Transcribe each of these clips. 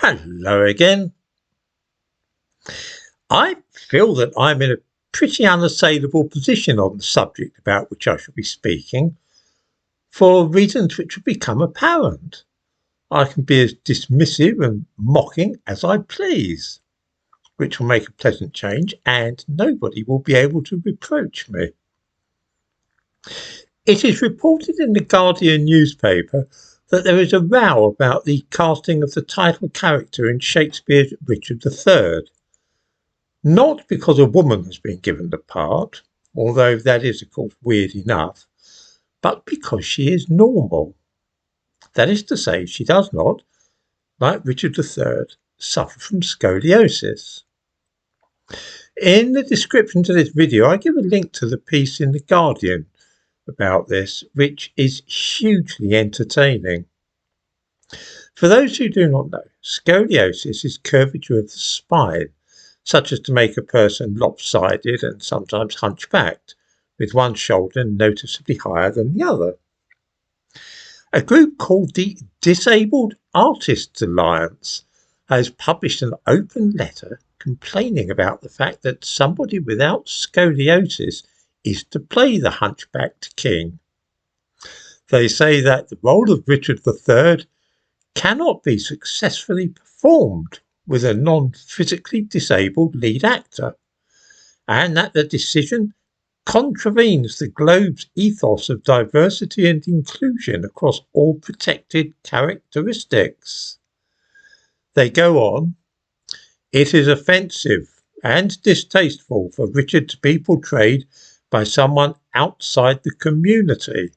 Hello again. I feel that I'm in a pretty unassailable position on the subject about which I shall be speaking, for reasons which will become apparent. I can be as dismissive and mocking as I please, which will make a pleasant change, and nobody will be able to reproach me. It is reported in the Guardian newspaper that there is a row about the casting of the title character in Shakespeare's Richard III. Not because a woman has been given the part, although that is of course weird enough, but because she is normal. That is to say, she does not, like Richard III, suffer from scoliosis. In the description to this video, I give a link to the piece in The Guardian about this, which is hugely entertaining. For those who do not know, scoliosis is curvature of the spine, such as to make a person lopsided and sometimes hunchbacked, with one shoulder noticeably higher than the other. A group called the Disabled Artists Alliance has published an open letter complaining about the fact that somebody without scoliosis is to play the hunchbacked king. They say that the role of Richard III cannot be successfully performed with a non-physically disabled lead actor, and that the decision contravenes the Globe's ethos of diversity and inclusion across all protected characteristics. They go on, it is offensive and distasteful for Richard to be portrayed by someone outside the community.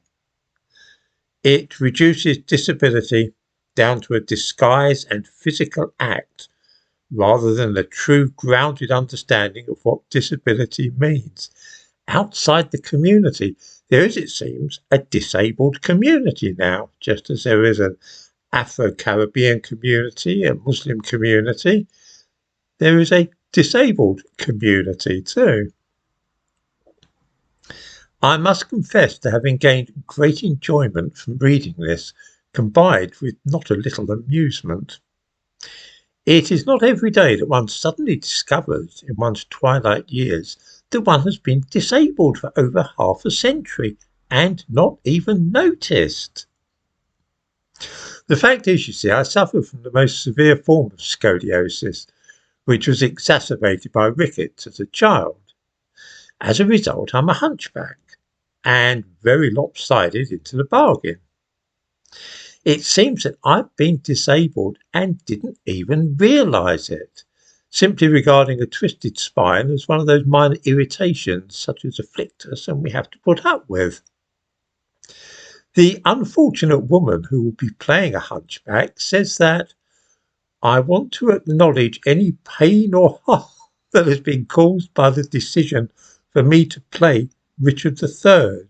It reduces disability down to a disguise and physical act, rather than a true grounded understanding of what disability means. Outside the community, there is, it seems, a disabled community now, just as there is an Afro-Caribbean community, a Muslim community. There is a disabled community too. I must confess to having gained great enjoyment from reading this, combined with not a little amusement. It is not every day that one suddenly discovers in one's twilight years that one has been disabled for over half a century and not even noticed. The fact is, you see, I suffer from the most severe form of scoliosis, which was exacerbated by rickets as a child. As a result, I'm a hunchback, and very lopsided into the bargain. It seems that I've been disabled and didn't even realise it, simply regarding a twisted spine as one of those minor irritations such as afflict us and we have to put up with. The unfortunate woman who will be playing a hunchback says that I want to acknowledge any pain or harm that has been caused by the decision for me to play Richard III.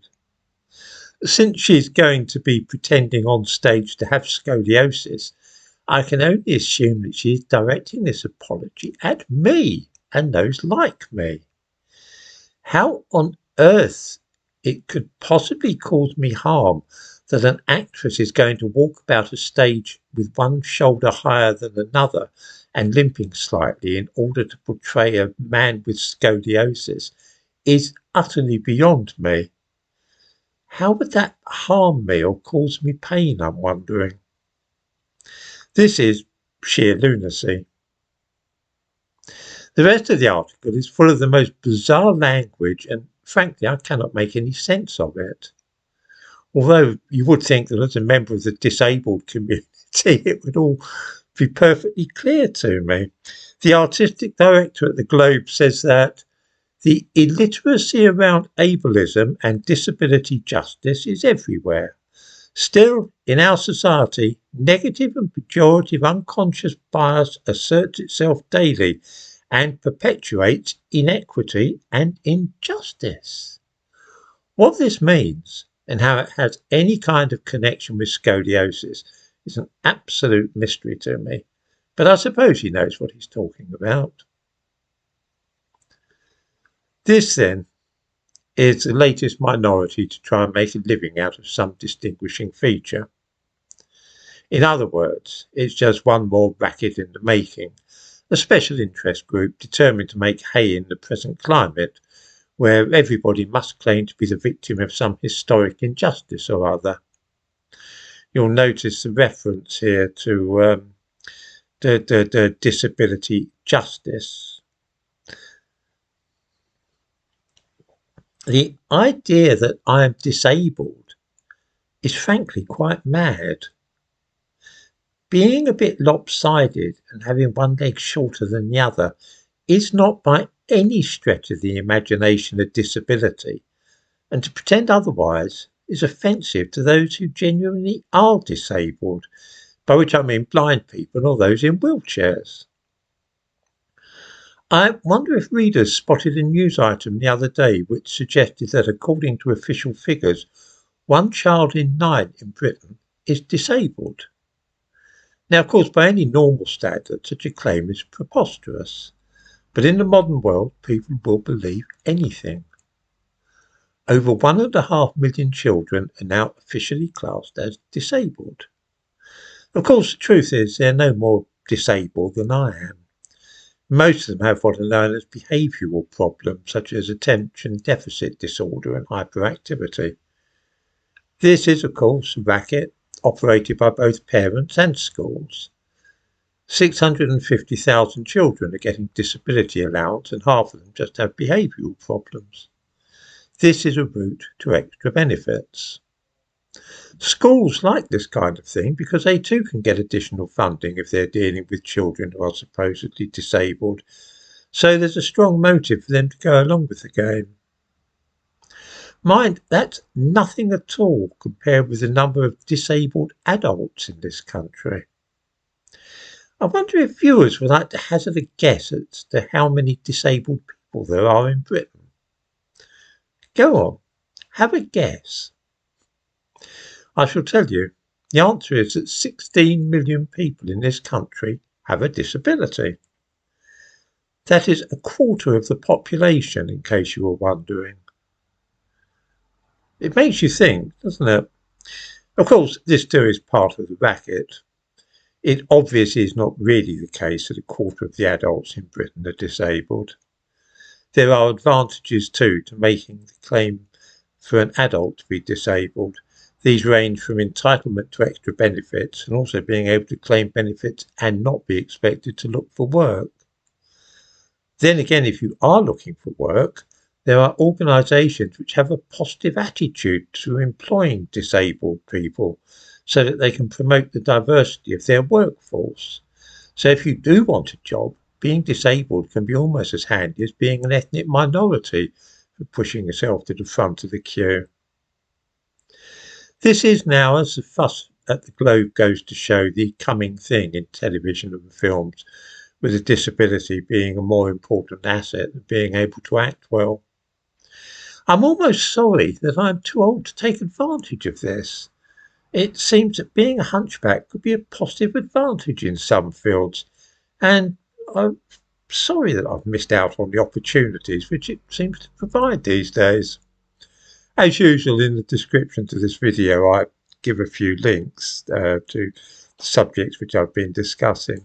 Since she's going to be pretending on stage to have scoliosis, I can only assume that she is directing this apology at me and those like me. How on earth it could possibly cause me harm that an actress is going to walk about a stage with one shoulder higher than another and limping slightly in order to portray a man with scoliosis is utterly beyond me. How would that harm me or cause me pain, I'm wondering? This is sheer lunacy. The rest of the article is full of the most bizarre language and frankly I cannot make any sense of it. Although you would think that as a member of the disabled community it would all be perfectly clear to me. The artistic director at the Globe says that the illiteracy around ableism and disability justice is everywhere. Still, in our society, negative and pejorative unconscious bias asserts itself daily and perpetuates inequity and injustice. What this means and how it has any kind of connection with scoliosis is an absolute mystery to me, but I suppose he knows what he's talking about. This, then, is the latest minority to try and make a living out of some distinguishing feature. In other words, it's just one more racket in the making, a special interest group determined to make hay in the present climate, where everybody must claim to be the victim of some historic injustice or other. You'll notice the reference here to the disability justice. The idea that I am disabled is frankly quite mad. Being a bit lopsided and having one leg shorter than the other is not by any stretch of the imagination a disability, and to pretend otherwise is offensive to those who genuinely are disabled, by which I mean blind people or those in wheelchairs. I wonder if readers spotted a news item the other day which suggested that, according to official figures, 1 child in 9 in Britain is disabled. Now, of course, by any normal standard, such a claim is preposterous. But in the modern world, people will believe anything. Over 1.5 million children are now officially classed as disabled. Of course, the truth is they're no more disabled than I am. Most of them have what are known as behavioural problems, such as attention deficit disorder and hyperactivity. This is, of course, a racket operated by both parents and schools. 650,000 children are getting disability allowance, and half of them just have behavioural problems. This is a route to extra benefits. Schools like this kind of thing because they too can get additional funding if they're dealing with children who are supposedly disabled, so there's a strong motive for them to go along with the game. Mind, that's nothing at all compared with the number of disabled adults in this country. I wonder if viewers would like to hazard a guess as to how many disabled people there are in Britain. Go on, have a guess. I shall tell you. The answer is that 16 million people in this country have a disability. That is a quarter of the population, in case you were wondering. It makes you think, doesn't it? Of course, this too is part of the racket. It obviously is not really the case that a quarter of the adults in Britain are disabled. There are advantages too to making the claim for an adult to be disabled. These range from entitlement to extra benefits and also being able to claim benefits and not be expected to look for work. Then again, if you are looking for work, there are organisations which have a positive attitude to employing disabled people so that they can promote the diversity of their workforce. So if you do want a job, being disabled can be almost as handy as being an ethnic minority for pushing yourself to the front of the queue. This is now, as the fuss at the Globe goes to show, the coming thing in television and films, with a disability being a more important asset than being able to act well. I'm almost sorry that I'm too old to take advantage of this. It seems that being a hunchback could be a positive advantage in some fields, and I'm sorry that I've missed out on the opportunities which it seems to provide these days. As usual, in the description to this video, I give a few links to subjects which I've been discussing.